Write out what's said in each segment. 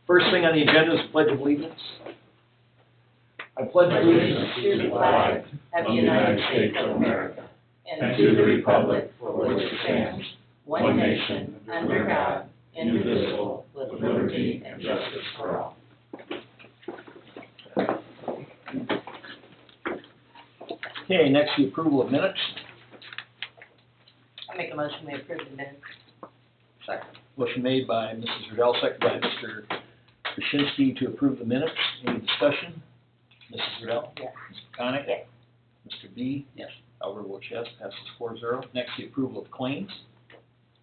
First thing on the agenda is Pledge of Allegiance. I pledge allegiance to the flag of the United States of America and to the republic for which it stands, one nation, under God, indivisible, with liberty and justice for all. Okay, next the approval of minutes. I make a motion we approve the minutes. Second. Motion made by Mrs. Riddell, second by Mr. Krasinski to approve the minutes. Any discussion? Mrs. Riddell? Yes. Mr. Connick? Yes. Mr. B? Yes. Albert votes yes, passes 4-0. Next, the approval of claims.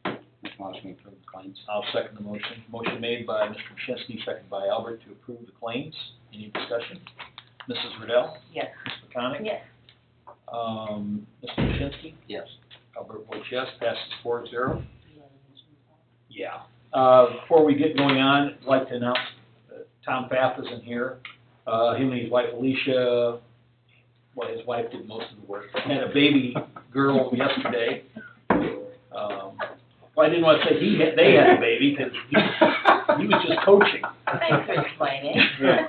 Make a motion to approve the claims. I'll second the motion. Motion made by Mr. Krasinski, second by Albert to approve the claims. Any discussion? Mrs. Riddell? Yes. Mr. Connick? Yes. Mr. Krasinski? Yes. Albert votes yes, passes 4-0. Yeah. Before we get going on, I'd like to announce Tom Pfaff isn't here. Him and his wife Alicia, well, his wife did most of the work, had a baby girl yesterday. Well, I didn't want to say they had a baby because he was just coaching. Thanks for explaining. Yeah.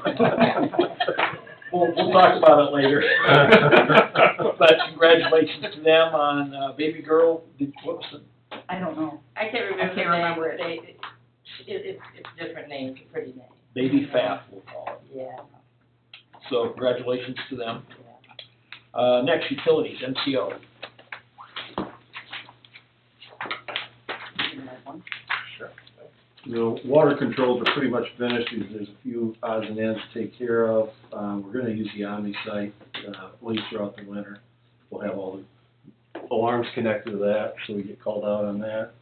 We'll talk about it later. But congratulations to them on baby girl. What was the? I don't know. I can't remember. remember it. It's a different name. It's a pretty name. Baby Pfaff, we'll call it. Yeah. So congratulations to them. Next, utilities, MCO. Sure. The water controls are pretty much finished. There's a few odds and ends to take care of. We're going to use the Omni site at least throughout the winter. We'll have all the alarms connected to that, so we get called out on that.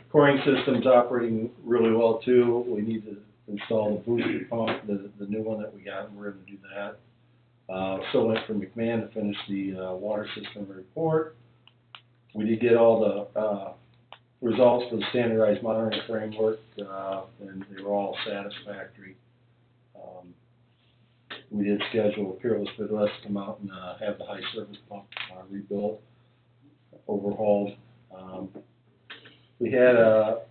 Pouring system's operating really well too. We need to install the booster pump, the new one that we got, and we're going to do that. Still went for McMahon to finish the water system report. We did get all the results for the standardized monitoring framework, and they were all satisfactory. We did schedule a Peerless Midwest to come out and have the high service pump rebuilt, overhauled. We had a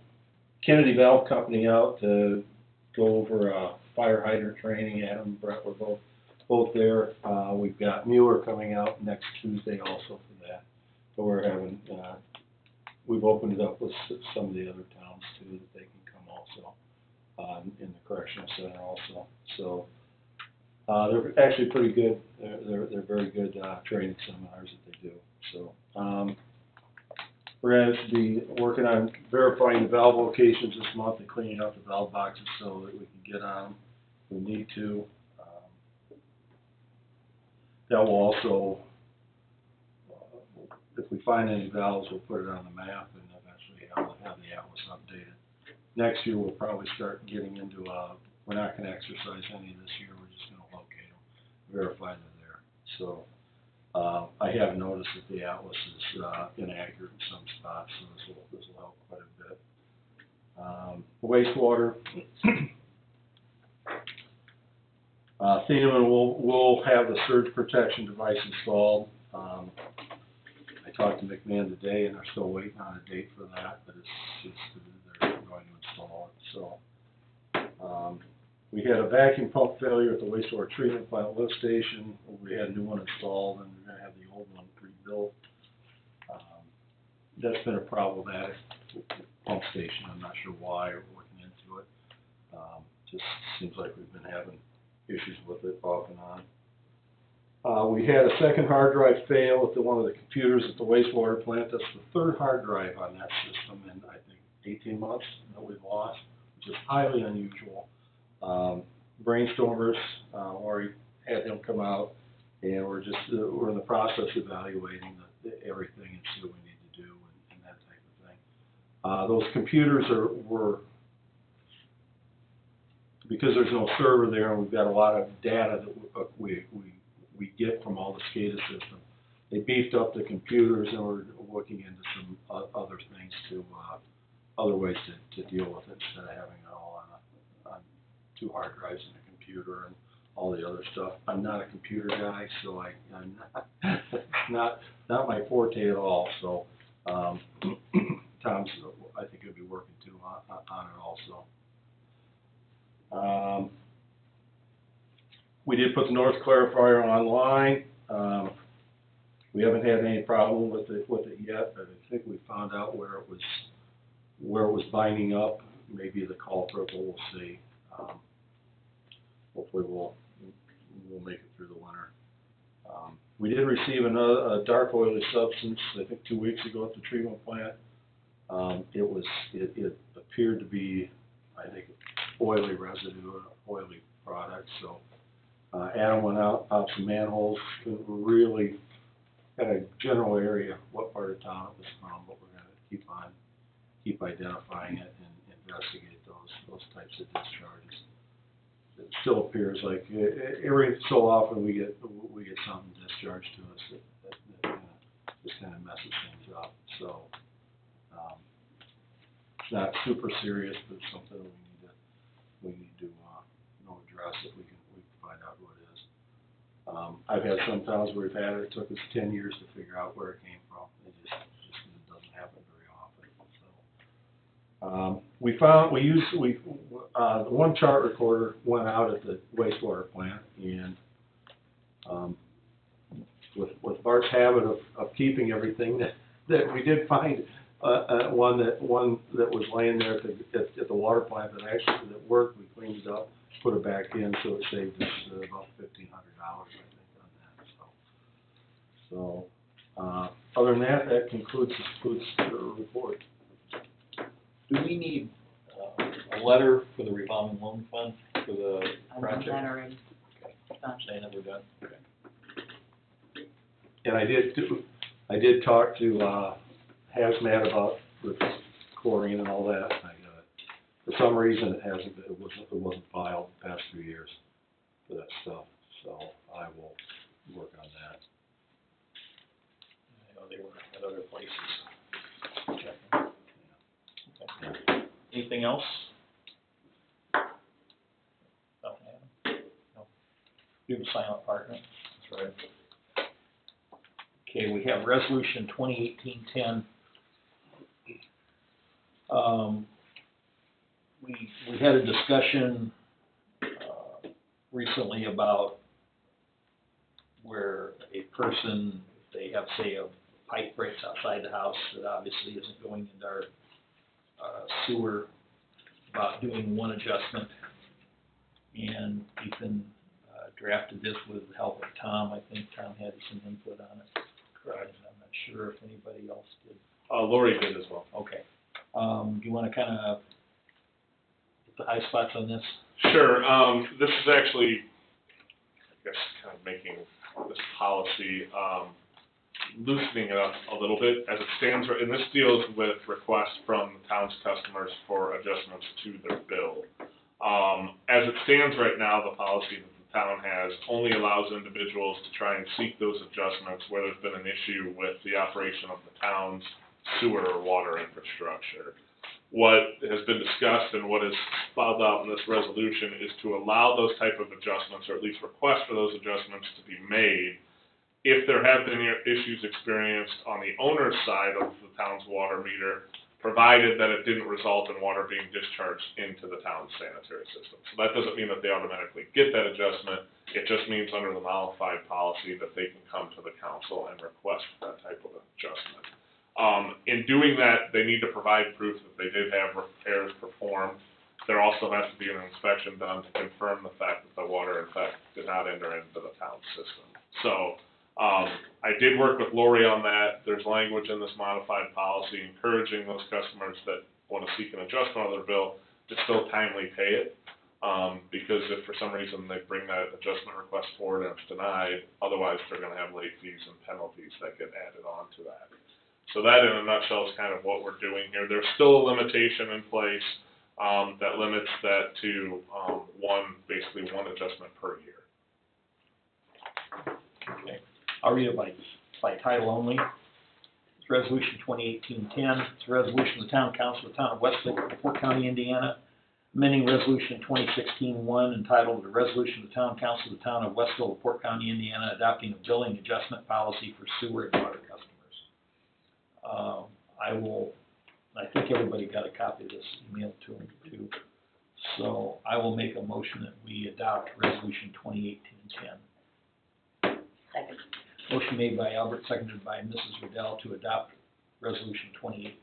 Kennedy Valve Company out to go over fire hydrant training. Adam and Brett were both there. We've got Mueller coming out next Tuesday also for that. So we're having, we've opened it up with some of the other towns too, that they can come also in the correctional center also. So they're actually pretty good. They're very good training seminars that they do. So we're going to be working on verifying the valve locations this month and cleaning out the valve boxes so that we can get on them if we need to. That will also, if we find any valves, we'll put it on the map and eventually have the atlas updated. Next year, we'll probably start getting into, we're not going to exercise any this year, we're just going to locate them, verify they're there. So I have noticed that the atlas is inaccurate in some spots, so this will help quite a bit. Wastewater. Thieneman will have the surge protection device installed. I talked to McMahon today, and they're still waiting on a date for that, but they're going to install it. So we had a vacuum pump failure at the wastewater treatment plant lift station. We had a new one installed, and we're going to have the old one rebuilt. That's been a problematic pump station. I'm not sure why. We're looking into it. Just seems like we've been having issues with it off and on. We had a second hard drive fail at one of the computers at the wastewater plant. That's the third hard drive on that system in, I think, 18 months that we've lost, which is highly unusual. Brainstormers, Lori had him come out, and we're in the process of evaluating everything and see what we need to do and that type of thing. Those computers were because there's no server there, and we've got a lot of data that we get from all the SCADA system. They beefed up the computers, and we're looking into some other things other ways to deal with it instead of having it all on 2 hard drives and a computer and all the other stuff. I'm not a computer guy, so I'm not my forte at all. So Tom's, I think, he'll be working too on it also. We did put the North clarifier online. We haven't had any problem with it yet, but I think we found out where it was binding up. Maybe the culprit, but we'll see. Hopefully we'll make it through the winter. We did receive a dark oily substance, I think 2 weeks ago at the treatment plant. It appeared to be, I think, oily residue, oily product. So Adam went out, popped some manholes, couldn't really got a general area what part of town it was from, but we're going to keep identifying it and investigate those types of discharges. It still appears like every so often we get something discharged to us that just kind of messes things up. So it's not super serious, but it's something that we need to address if we can find out who it is. I've had some towns where we've had it. It took us 10 years to figure out where it came from. It just doesn't happen very often. So the one chart recorder went out at the wastewater plant, and with Bart's habit of keeping everything, that we did find one that was laying there at the water plant that worked. We cleaned it up, put it back in, so it saved us about $1,500, I think, on that. So other than that concludes the report. Do we need a letter for the revolving loan fund for the project? I've done that already. They never done. Okay. And I did talk to Hazmat about the chlorine and all that. For some reason, it wasn't filed the past few years for that stuff. So I will work on that. I know they were at other places. Okay. Anything else? Nothing, Adam? No. Do the silent partner. That's right. Okay, we have resolution 2018-10. We had a discussion recently about where a person, if they have, say, a pipe breaks outside the house that obviously isn't going into our sewer, about doing one adjustment. And Ethan drafted this with the help of Tom. I think Tom had some input on it. Correct. I'm not sure if anybody else did. Lori did as well. Okay. Do you want to kind of get the high spots on this? Sure. This is actually, I guess, kind of making this policy, loosening it up a little bit as it stands, and this deals with requests from the town's customers for adjustments to their bill. As it stands right now, the policy that the town has only allows individuals to try and seek those adjustments where there's been an issue with the operation of the town's sewer or water infrastructure. What has been discussed and what is spelled out in this resolution is to allow those type of adjustments, or at least request for those adjustments to be made if there have been issues experienced on the owner's side of the town's water meter, provided that it didn't result in water being discharged into the town's sanitary system. So that doesn't mean that they automatically get that adjustment. It just means under the modified policy that they can come to the council and request that type of adjustment. In doing that, they need to provide proof that they did have repairs performed. There also has to be an inspection done to confirm the fact that the water, in fact, did not enter into the town system. So I did work with Lori on that. There's language in this modified policy encouraging those customers that want to seek an adjustment on their bill to still timely pay it. Because if for some reason they bring that adjustment request forward and it's denied, otherwise they're going to have late fees and penalties that get added on to that. So that, in a nutshell, is kind of what we're doing here. There's still a limitation in place that limits that to basically one adjustment per year. Okay. I'll read it by title only. It's Resolution 2018-10. It's a resolution of the Town Council of the Town of Westville, Fort County, Indiana, amending Resolution 2016-1 entitled, "The Resolution of the Town Council of the Town of Westville, Fort County, Indiana, adopting a billing adjustment policy for sewer and water customers." I think everybody got a copy of this emailed to them too. So I will make a motion that we adopt resolution 2018-10. Second. Motion made by Albert, seconded by Mrs. Riddell to adopt resolution 2018-10. Is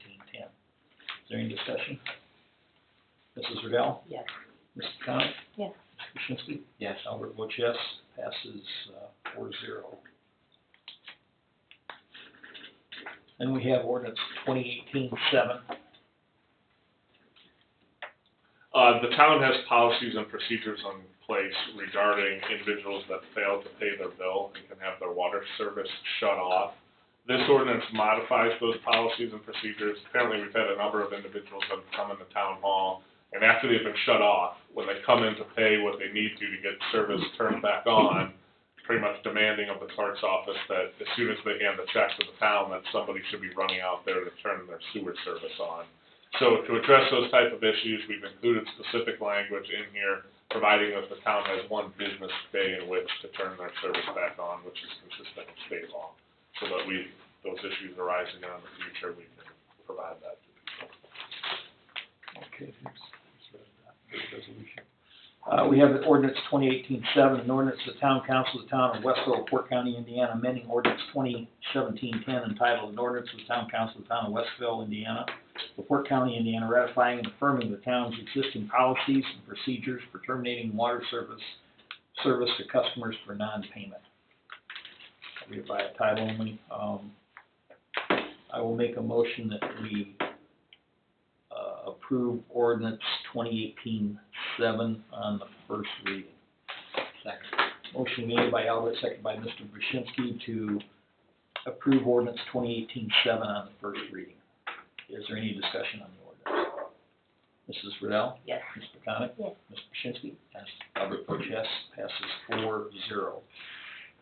there any discussion? Mrs. Riddell? Yes. Mrs. Connick? Yes. Mr. Krasinski? Yes. Albert votes yes, passes 4-0. Then we have ordinance 2018-7. The town has policies and procedures in place regarding individuals that fail to pay their bill and can have their water service shut off. This ordinance modifies those policies and procedures. Apparently, we've had a number of individuals that have come into TownHall, and after they've been shut off, when they come in to pay what they need to get service turned back on, pretty much demanding of the clerk's office that as soon as they hand the check to the town, that somebody should be running out there to turn their sewer service on. So to address those type of issues, we've included specific language in here, providing that the town has one business day in which to turn their service back on, which is consistent with state law. So that those issues arising in the future, we can provide that to people. Okay, thanks. Resolution. We have ordinance 2018-7, an ordinance of the Town Council of the Town of Westville, Port County, Indiana, amending ordinance 2017-10 entitled an ordinance of the Town Council of the Town of Westville, Indiana, Port County, Indiana, ratifying and affirming the town's existing policies and procedures for terminating water service to customers for non-payment. I'll read it by a title only. I will make a motion that we approve ordinance 2018-7 on the first reading. Second. Motion made by Albert, seconded by Mr. Brzezinski to approve ordinance 2018-7 on the first reading. Is there any discussion on the ordinance? Mrs. Riddell? Yes. Mr. Connick? Yes. Mr. Brzezinski? Yes. Albert votes yes, passes 4-0.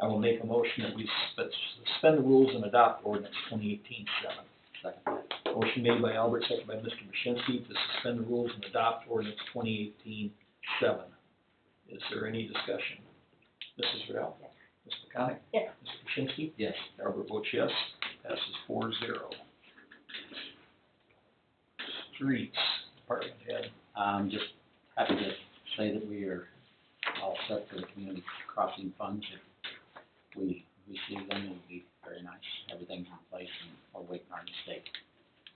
I will make a motion that we suspend the rules and adopt ordinance 2018-7. Second. Motion made by Albert, seconded by Mr. Brzezinski to suspend the rules and adopt ordinance 2018-7. Is there any discussion? Mrs. Riddell? Yes. Mr. Connick? Yes. Mr. Brzezinski? Yes. Albert votes yes, passes 4-0. Streets, department head. Just happy to say that we are all set for the community crossing funds. If we receive them, it'll be very nice. Everything's in place and we're waiting on the state.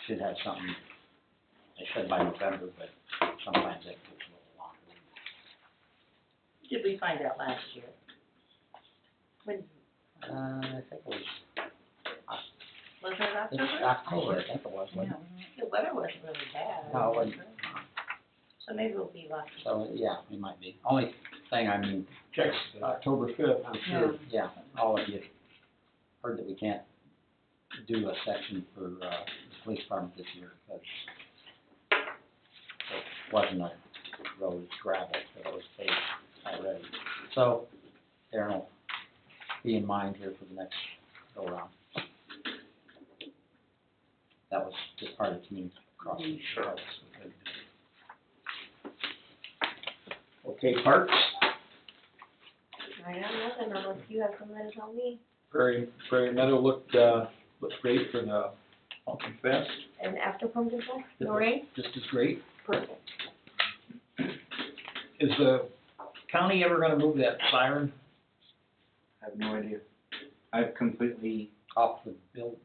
Should have something, they said by November, but sometimes that takes a little longer. Did we find out last year? When, I think it was was it this October? October, I think it was, wasn't it? The weather wasn't really bad. No, it wasn't. So maybe we'll be lucky. So, yeah, we might be. Only thing, I mean, Checks October 5th. I'm sure, yeah, all of you heard that we can't do a section for, the police department this year, because it wasn't a road, it's gravel, but it was paved already. So, Darren will be in mind here for the next go around. That was just part of the community crossing. Sure. Okay, parks, I got nothing, unless you have something to tell me. Prairie Meadow looked great for the Pumpkin Fest. And after Pumpkin Fest, no rain? Just as great. Perfect. Is the county ever gonna move that siren? I have no idea. I've completely, Off the bill,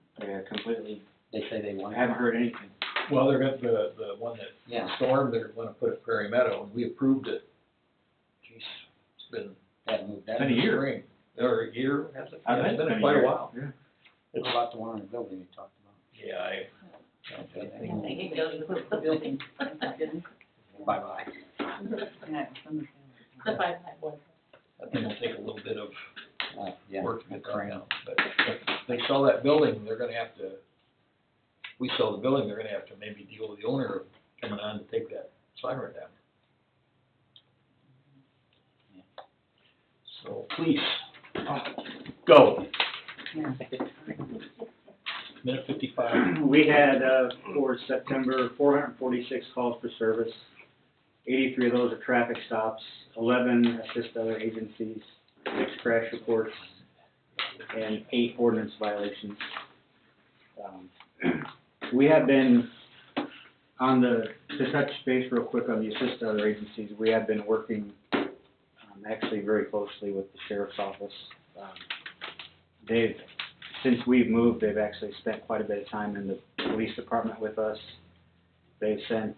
completely, they say they I want. haven't heard anything. Well, they're got the one that Yeah, stormed, they're gonna put at Prairie Meadow, and we approved it. Jeez, it's been they haven't moved that. Been a year. spring, or a year, has it? I Yeah, think it's been a quite a year. while. Yeah. It's about the one on the building you talked about. Yeah, I Okay, I think it goes with the building. bye-bye. The 5-by one. think it'll take a little bit of Yeah, work to get done crane. now. But if they sell that building, they're gonna have to, we sell the building, they're gonna have to maybe deal with the owner of coming on to take that siren down. So, please, go. Minute 55. We had, for September, 446 calls for service. 83 of those are traffic stops, 11 assist other agencies, 6 crash reports, and 8 ordinance violations. We have been To touch base real quick on the assist to other agencies, we have been working, actually very closely with the sheriff's office. Since we've moved, they've actually spent quite a bit of time in the police department with us. They've sent,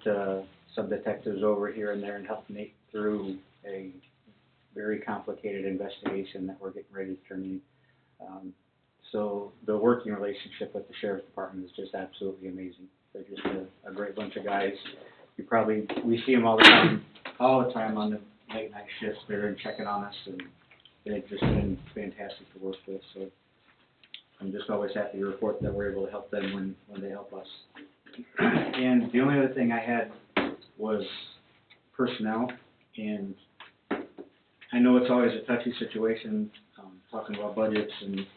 some detectives over here and there and helped Nate through a very complicated investigation that we're getting ready to turn in. So the working relationship with the sheriff's department is just absolutely amazing. They're just a great bunch of guys. We see them all the time on the late night shifts. They're in checking on us, and they've just been fantastic to work with. So I'm just always happy to report that we're able to help them when they help us. And the only other thing I had was personnel, and I know it's always a touchy situation, talking about budgets and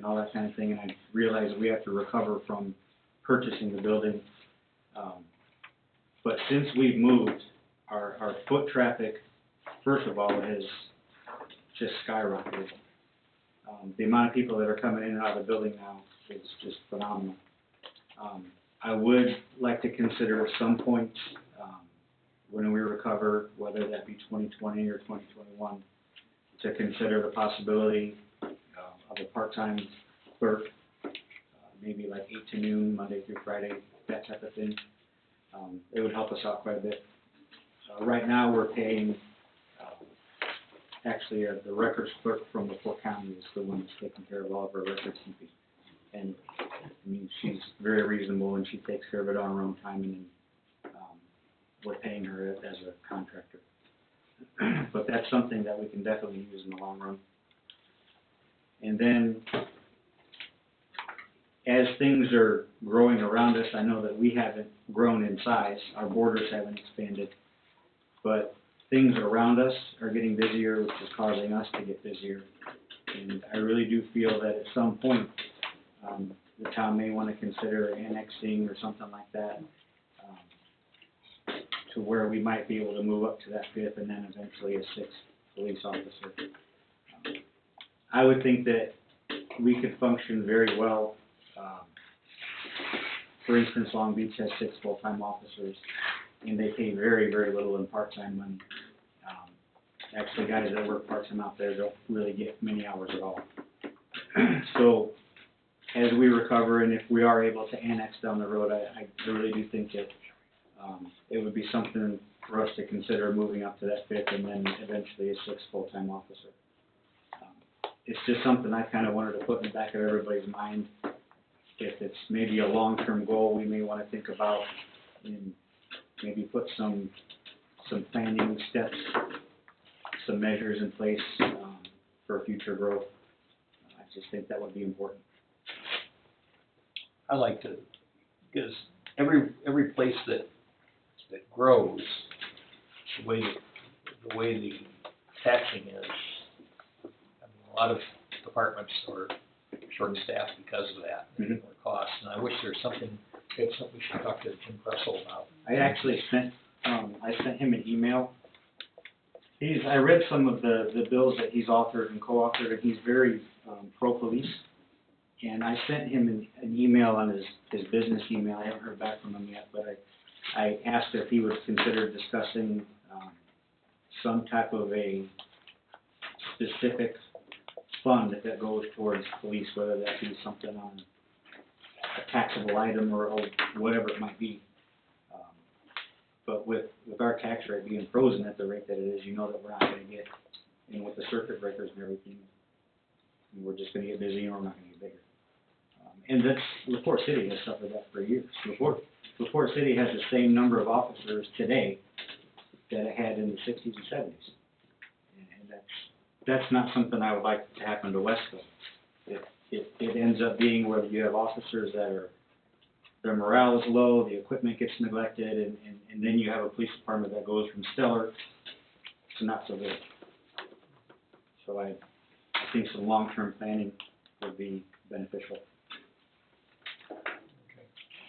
all that kind of thing, and I realize we have to recover from purchasing the building. But since we've moved, our foot traffic, first of all, has just skyrocketed. The amount of people that are coming in and out of the building now is just phenomenal. I would like to consider at some point, when we recover, whether that be 2020 or 2021, to consider the possibility of a part-time clerk, maybe like 8 to noon, Monday through Friday, that type of thing. It would help us out quite a bit. Right now, we're paying, actually, the records clerk from the Fort County is the one that's taking care of all of our record keeping. And, I mean, she's very reasonable, and she takes care of it on her own time, and we're paying her as a contractor. But that's something that we can definitely use in the long run. And then, as things are growing around us, I know that we haven't grown in size, our borders haven't expanded, but things around us are getting busier, which is causing us to get busier. And I really do feel that at some point, the town may want to consider annexing or something like that, to where we might be able to move up to that 5th and then eventually a 6th police officer. I would think that we could function very well. For instance, Long Beach has 6 full-time officers, and they pay very, very little in part-time money. Actually, guys that work part-time out there don't really get many hours at all. So, as we recover, and if we are able to annex down the road, I really do think that it would be something for us to consider moving up to that 5th and then eventually a 6th full-time officer. It's just something I kind of wanted to put in the back of everybody's mind. If it's maybe a long-term goal we may want to think about, and maybe put some planning steps, some measures in place for future growth. I just think that would be important. I like to, because every place that grows, the way the taxing is, I mean, a lot of departments are short-staffed because of that, and more costs. And I wish there's something we should talk to Jim Russell about. I actually sent him an email. I read some of the bills that he's authored and co-authored, and he's very pro-police. And I sent him an email on his business email. I haven't heard back from him yet, but I asked if he would consider discussing some type of a specific fund that goes towards police, whether that be something on a taxable item or whatever it might be. But with our tax rate being frozen at the rate that it is, you know that we're not going to get, and with the circuit breakers and everything, we're just going to get busy and we're not going to get bigger. And LaPorte City has suffered that for years. LaPorte City has the same number of officers today that it had in the 60s and 70s. And that's not something I would like to happen to Westville. It ends up being where you have officers that their morale is low, the equipment gets neglected, and then you have a police department that goes from stellar to not so good. So I think some long-term planning would be beneficial.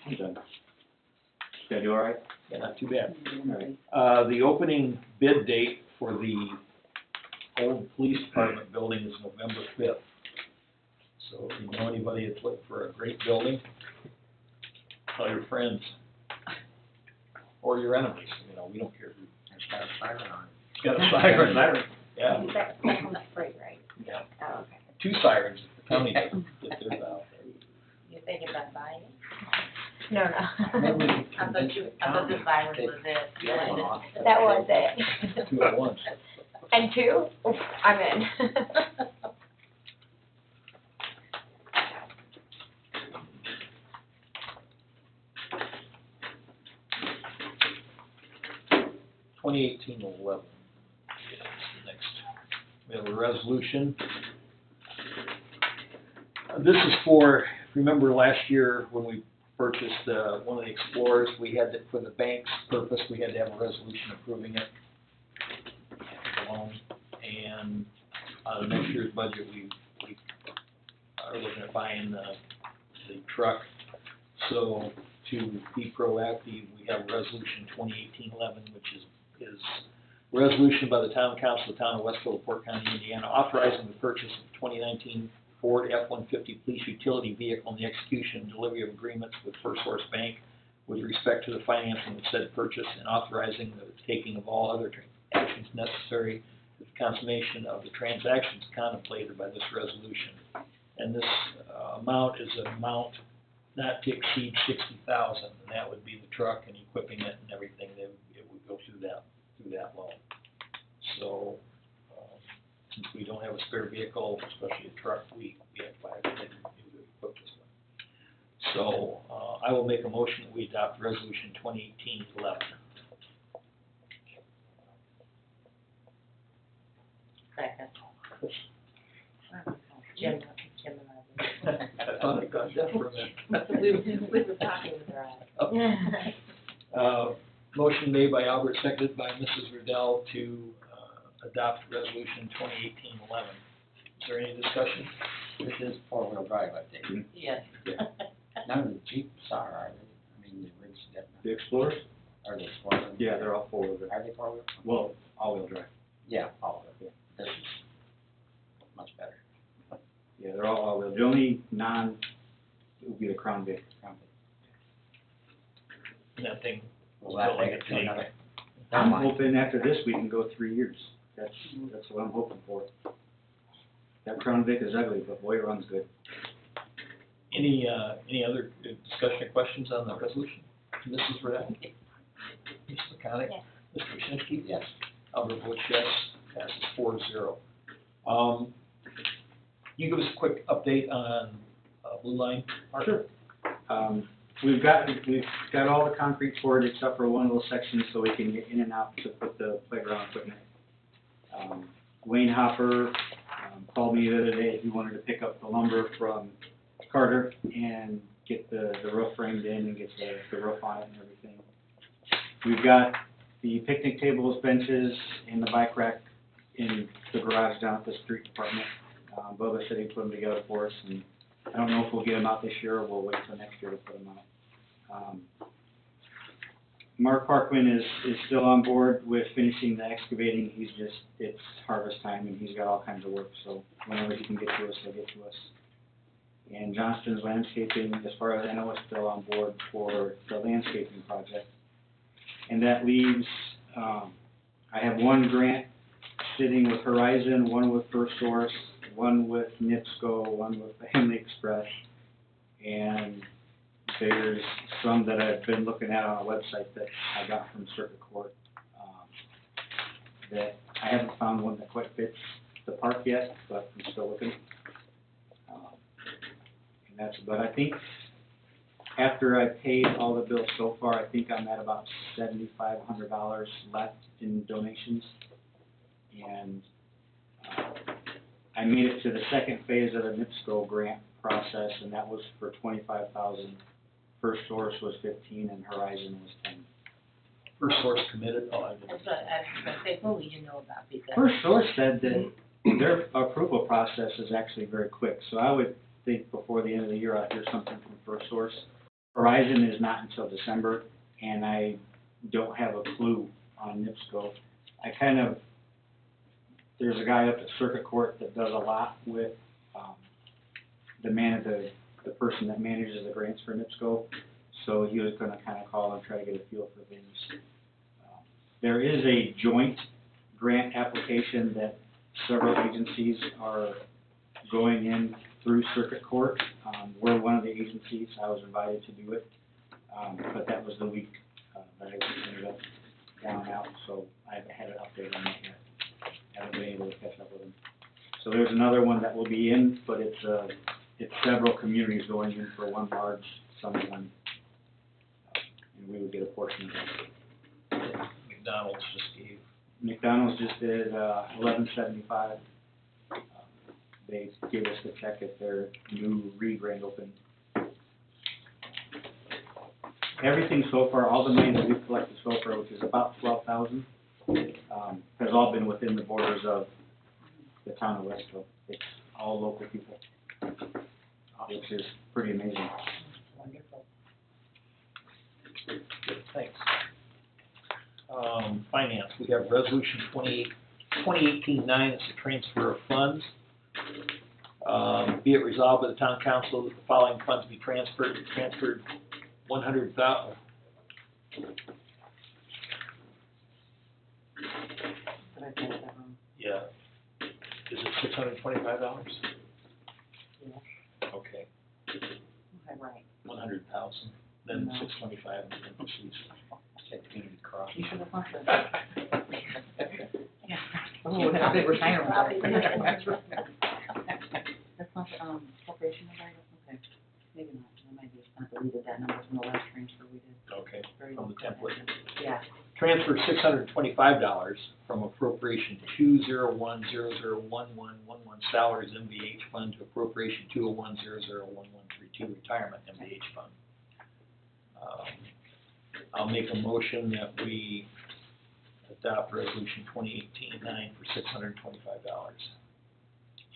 I'm done. Did I do all right? Yeah, not too bad. All right. The opening bid date for the old police department building is November 5th. So if you know anybody that's looking for a great building, tell your friends. or your enemies, you know, we don't care. It's got a siren on it. It's got a siren, yeah, That's on spray, right? yeah. Oh, okay. 2 sirens if the county doesn't get theirs out. You're thinking about buying it? No, Maybe we no. can I thought the siren was it. The other one off. That was it. 2 at once. And 2? Oof, I'm in. 2018-11. Next, we have a resolution. This is for, remember last year when we purchased one of the Explorers, we had to, for the bank's purpose, we had to have a resolution approving it. Loan. And next year's budget, we are looking at buying the truck. So to be proactive, we have Resolution 2018-11, which is a resolution by the Town Council of the Town of Westville, Port County, Indiana, authorizing the purchase of 2019 Ford F-150 police utility vehicle and the execution and delivery of agreements with First Source Bank with respect to the financing of said purchase and authorizing the taking of all other actions necessary to the consummation of the transactions contemplated by this resolution. And this amount is an amount not to exceed $60,000, and that would be the truck and equipping it and everything. It would go through that loan. So, since we don't have a spare vehicle, especially a truck, we have to buy everything to equip this one. So, I will make a motion that we adopt Resolution 2018-11. Second. Jim and I thought I got that for a minute. I. We were talking with our eyes. Motion made by Albert, seconded by Mrs. Riddell to adopt Resolution 2018-11. Is there any discussion? This is four-wheel drive, I think. Yes. None of the Jeeps are they? I mean, the rigs that, The Explorers? are they four-wheel? Yeah, they're all four-wheel drive. Are they four-wheel? Well, all-wheel drive. Yeah, all of them. This is much better. Yeah, they're all all-wheel. The only it would be the Crown Vic. And that thing Will that like take a it to tank. another? I'm hoping after this we can go 3 years. That's what I'm hoping for. That Crown Vic is ugly, but boy, it runs good. Any other discussion or questions on the resolution? Mrs. Riddell? Mr. McConick? Yes. Mr. Shinsky? Yes. Albert votes yes, passes 4-0. You give us a quick update on Blue Line Park? Sure. We've got all the concrete poured except for one little section so we can get in and out to put the playground equipment. Wayne Hopper called me the other day. He wanted to pick up the lumber from Carter and get the roof framed in and get the roof on it and everything. We've got the picnic tables, benches, and the bike rack in the garage down at the street department. Bubba said he'd put them together for us, and I don't know if we'll get them out this year or we'll wait till next year to put them out. Mark Parkman is still on board with finishing the excavating. It's harvest time and he's got all kinds of work, so whenever he can get to us, he'll get to us. And Johnston's Landscaping, as far as I know, is still on board for the landscaping project. And that leaves, I have one grant sitting with Horizon, one with First Source, one with NIPSCO, one with Family Express, and there's some that I've been looking at on a website that I got from Circuit Court, that I haven't found one that quite fits the park yet, but I'm still looking. But I think after I paid all the bills so far, I think I'm at about $7,500 left in donations. And I made it to the second phase of the NIPSCO grant process, and that was for $25,000. First Source was 15, and Horizon was 10. First Source committed? Oh, I didn't. That's what I was gonna say, what would you know about these guys? First Source said that their approval process is actually very quick, so I would think before the end of the year I'll hear something from First Source. Horizon is not until December, and I don't have a clue on NIPSCO. There's a guy up at Circuit Court that does a lot with the person that manages the grants for NIPSCO. so he was gonna kinda call and try to get a feel for things. There is a joint grant application that several agencies are going in through circuit court. We're one of the agencies, I was invited to do it, but that was the week that I ended up down and out, so I haven't had an update on that yet. Haven't been able to catch up with them. So there's another one that will be in, but it's several communities going in for one large sum of money. And we would get a portion of that. McDonald's just gave. McDonald's just did $11.75. They gave us the check at their new re-grand open. Everything so far, all the money that we've collected so far, which is about $12,000, has all been within the borders of the town of Westville. It's all local people, which is pretty amazing. Wonderful. Good, thanks. Finance, we have resolution 2018-9, it's a transfer of funds. Be it resolved by the town council that the following funds be transferred 100,000. Did I type that wrong? Yeah. Is it $625? Yeah. Okay, Okay, right. 100,000, then No. 625, and then proceeds. Said community cross. You should have thought that. Yeah. Oh, that's a big retirement. That's not, corporation, right? Okay, maybe not, I might have deleted that number from the last transfer we did. Okay, Very from well the template. Yeah. Transfer $625 from appropriation 201001111 salaries MVH fund to appropriation 201001132 retirement MVH fund. I'll make a motion that we adopt resolution 2018-9 for $625.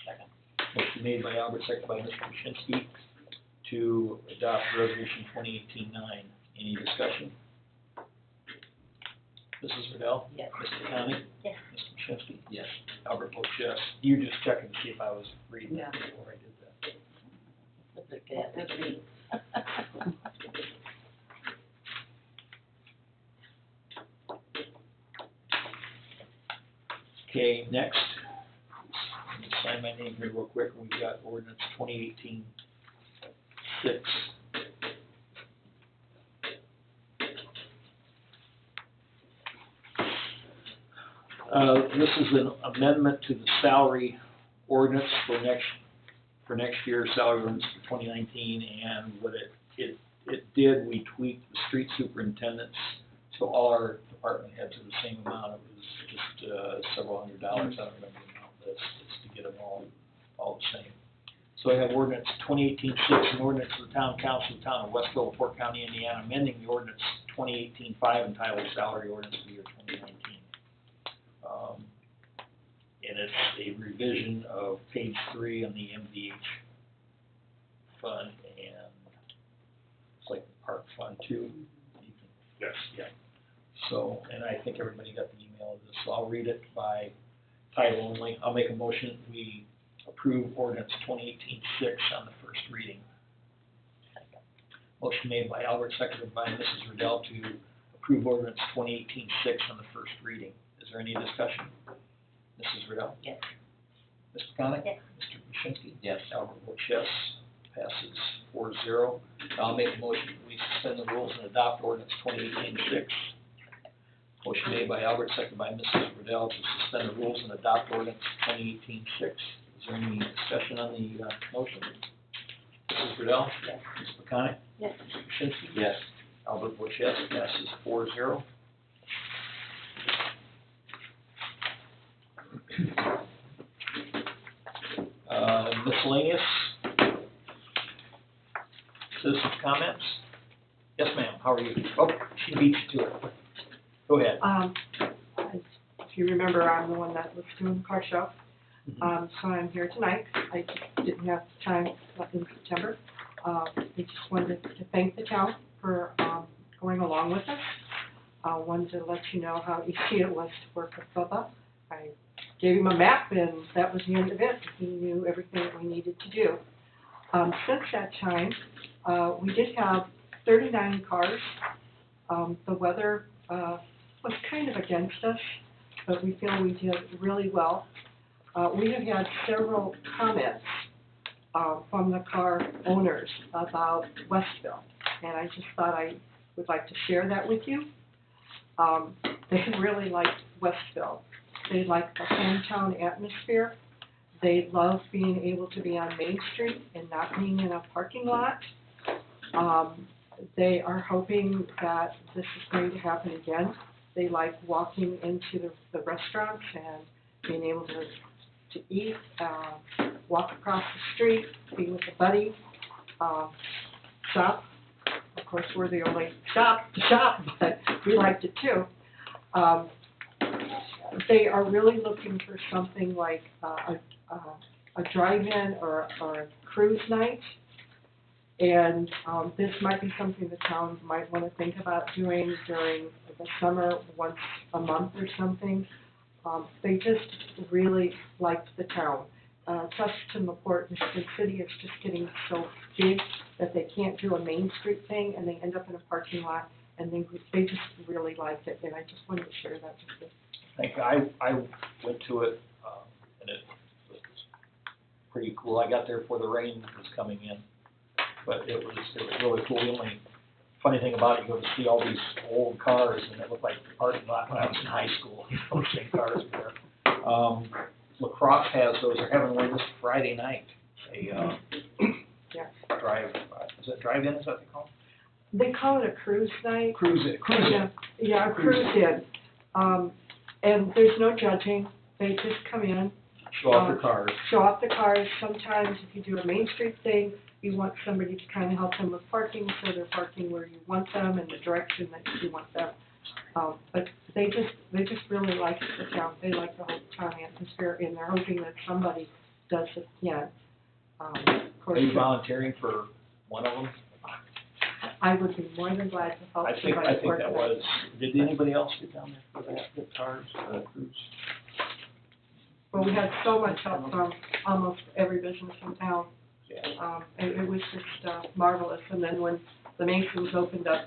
Second. Motion made by Albert, seconded by Mr. Krasinski to adopt resolution 2018-9. Any discussion? Mrs. Riddell? Yes. Mr. Conley? Yes. Mr. Krasinski? Yes. Albert votes yes. You just checking to see if I was reading Yeah. that before I did that. That's okay, that's me. Okay, next, let me sign my name here real quick. We've got ordinance 2018-6. This is an amendment to the salary ordinance for next year's salary ordinance for 2019, and what it did, we tweaked the street superintendents, so all our department heads are the same amount. It was just several $100s, I don't remember the amount, but it's just to get them all the same. So I have ordinance 2018-6, an ordinance of the town council of the town of Westville, Fort County, Indiana, amending the ordinance 2018-5 entitled salary ordinance for the year 2019. And it's a revision of page 3 on the MVH fund, and it's like the park fund too. Yes. Yeah. So, and I think everybody got the email of this, so I'll read it by title only. I'll make a motion, we approve ordinance 2018-6 on the first reading. Motion made by Albert, seconded by Mrs. Riddell to approve ordinance 2018-6 on the first reading. Is there any discussion? Mrs. Riddell? Yes. Mr. McConick? Yes. Mr. Krasinski? Yes. Albert votes yes, passes 4-0. I'll make a motion, we suspend the rules and adopt ordinance 2018-6. Motion made by Albert, seconded by Mrs. Riddell to suspend the rules and adopt ordinance 2018-6. Is there any discussion on the motion? Mrs. Riddell? Yes. Mr. McConick? Yes. Mr. Krasinski? Yes. Albert votes yes, passes 4-0. Miscellaneous. Citizens' comments? Yes, ma'am, how are you? Oh, she beat you to it. Go ahead. If you remember, I'm the one that was doing the car show. So I'm here tonight. I didn't have time in September. I just wanted to thank the town for going along with us. Wanted to let you know how easy it was to work with Bubba. I gave him a map, and that was the end of it. He knew everything that we needed to do. Since that time, we did have 39 cars. The weather, was kind of against us, but we feel we did really well. We have had several comments, from the car owners about Westville, and I just thought I would like to share that with you. They really liked Westville. They like the hometown atmosphere. They love being able to be on Main Street and not being in a parking lot. They are hoping that this is going to happen again. They like walking into the restaurants and being able to eat, walk across the street, be with a buddy, shop. Of course, we're the only shop to shop, but we liked it too. They are really looking for something like a drive-in or a cruise night. And this might be something the town might want to think about doing during the summer, once a month or something. They just really liked the town. Chesterton, LaPorte, Michigan City is just getting so big that they can't do a Main Street thing, and they end up in a parking lot, and they just really liked it, and I just wanted to share that with you. Thank you. I went to it, and it was pretty cool. I got there before the rain was coming in, but it was really cool. The only funny thing about it, you go to see all these old cars, and it looked like the parking lot when I was in high school. Those same cars were there. Lacrosse has those. They're having one this Friday night. Yeah. Is it drive-in? Is that what they call it? They call it a cruise night. Cruise in. Yeah, a cruise in. And there's no judging. They just come in. Show off their cars. Show off the cars. Sometimes if you do a Main Street thing, you want somebody to kind of help them with parking, so they're parking where you want them in the direction that you want them. But they just really like the town. They like the whole town atmosphere, and they're hoping that somebody does it again. Of course, Are you volunteering for one of them? I would be more than glad to help I think somebody that work was. Did anybody else get down there for that? The cars, cruise? But we had so much help from almost every business in town. Yeah. It was just marvelous. And then when the Masons opened up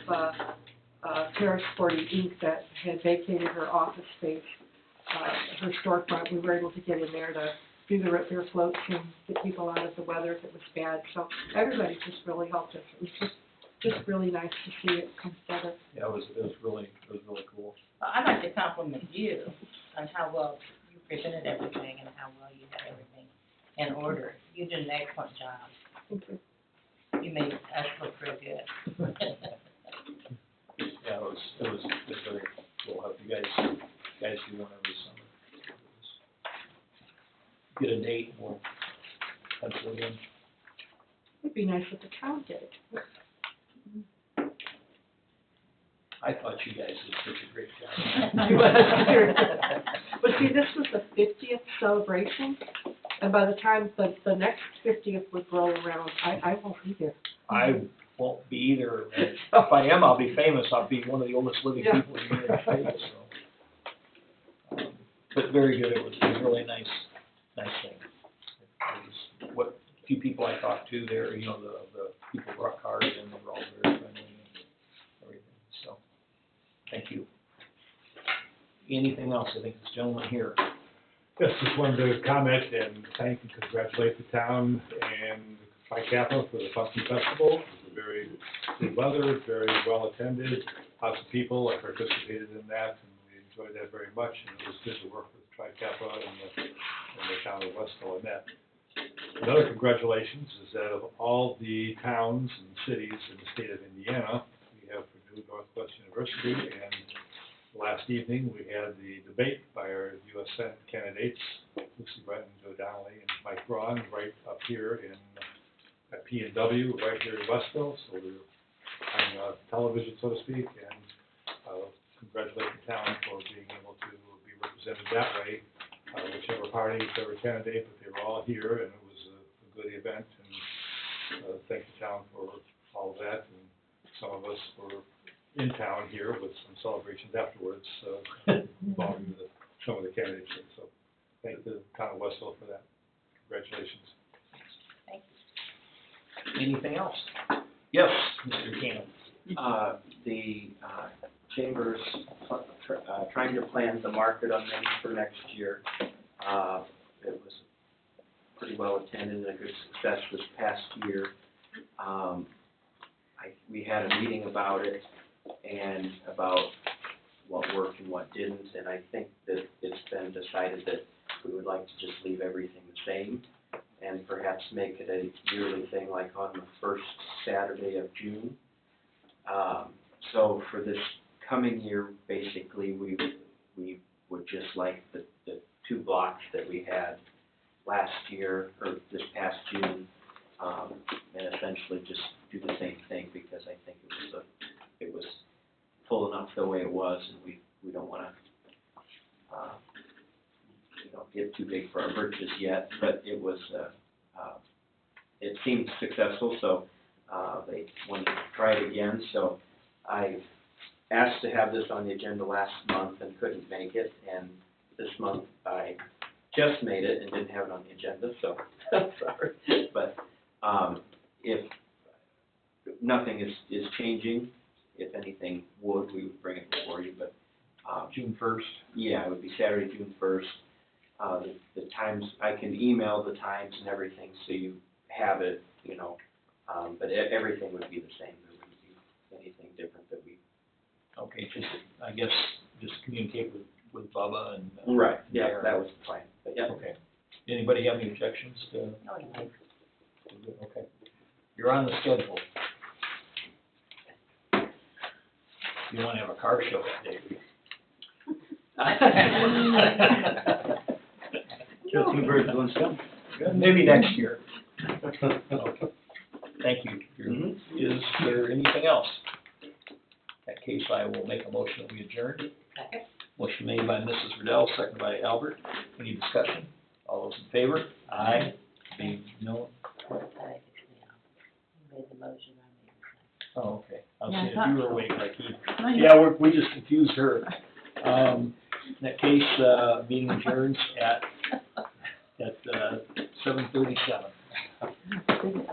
Terrace 40 Inc. that had vacated her office space, her storefront, we were able to get in there to do the root beer floats and get people out of the weather if it was bad. So everybody just really helped us. It was just really nice to see it come together. Yeah, it was really cool. Well, I'd like to compliment you on how well you presented everything and how well you had everything in order. You did an excellent job. Thank you. You made us look real good. Yeah, it was very cool. Hope you guys do one every summer. Get a date, and we'll pencil it in. It'd be nice if the town did it. I thought you guys did such a great job. But see, this was the 50th celebration, and by the time the next 50th would roll around, I won't be there. I won't be either. And if I am, I'll be famous. I'll be one of the oldest living Yeah. people in the United States. So, but very good. It was a really nice thing. It was what few people I talked to there. You know, the people brought cars in. They were all very friendly and everything. So, thank you. Anything else? I think this gentleman here. Yes, just wanted to comment and thank and congratulate the town and Tri-Kappa for the Funky Festival. It was very good weather, very well attended, lots of people. I participated in that and we enjoyed that very much. And it was good to work with Tri-Kappa and the town of Westville on that. Another congratulations is that of all the towns and cities in the state of Indiana, we have Purdue Northwest University, and last evening we had the debate by our U.S. Senate candidates, Lucy Brenton, Joe Donnelly, and Mike Braun, right up here at P&W, right here in Westville. So we're on television, so to speak, and congratulate the town for being able to be represented that way. Whichever party, whichever candidate, but they were all here, and it was a good event, and thank the town for all of that, and some of us were in town here with some celebrations afterwards, involving some of the candidates, so thank the town of Westville for that. Congratulations. Thank you. Anything else? Yes, Mr. Cannon. The Chamber's trying to plan the market on Main for next year. It was pretty well attended and a good success this past year. We had a meeting about it and about what worked and what didn't, and I think that it's been decided that we would like to just leave everything the same and perhaps make it a yearly thing, like on the first Saturday of June. So for this coming year, basically, we would just like the two blocks that we had last year, or this past June, and essentially just do the same thing, because I think it was full enough the way it was, and we don't want to get too big for our britches yet, but it was it seemed successful, so they wanted to try it again. So I asked to have this on the agenda last month and couldn't make it, and this month I just made it and didn't have it on the agenda, so sorry. But if nothing is changing, if anything we would bring it before you, but June 1st? Yeah, it would be Saturday, June 1st. The times, I can email the times and everything so you have it, but everything would be the same. There wouldn't be anything different that we... Okay, I guess, just communicate with Bubba and... Right, yeah, Darren. that was the plan, but yeah. Okay. Anybody have any objections to? No, you might. Okay. You're on the schedule. You want to have a car show that day. Kill two birds with one stone. Maybe next year. Okay. Thank you. Mhm. Is there anything else? In that case, I will make a motion that we adjourn. Second. Motion made by Mrs. Riddell, seconded by Albert. Any discussion? All those in favor? Aye. Being no. You made the motion, I made the Oh, okay. I was Yeah, I saying, thought- if you were awake, like he. No, you- Yeah, we just confused her. In that case, being adjourned at 7:37. second.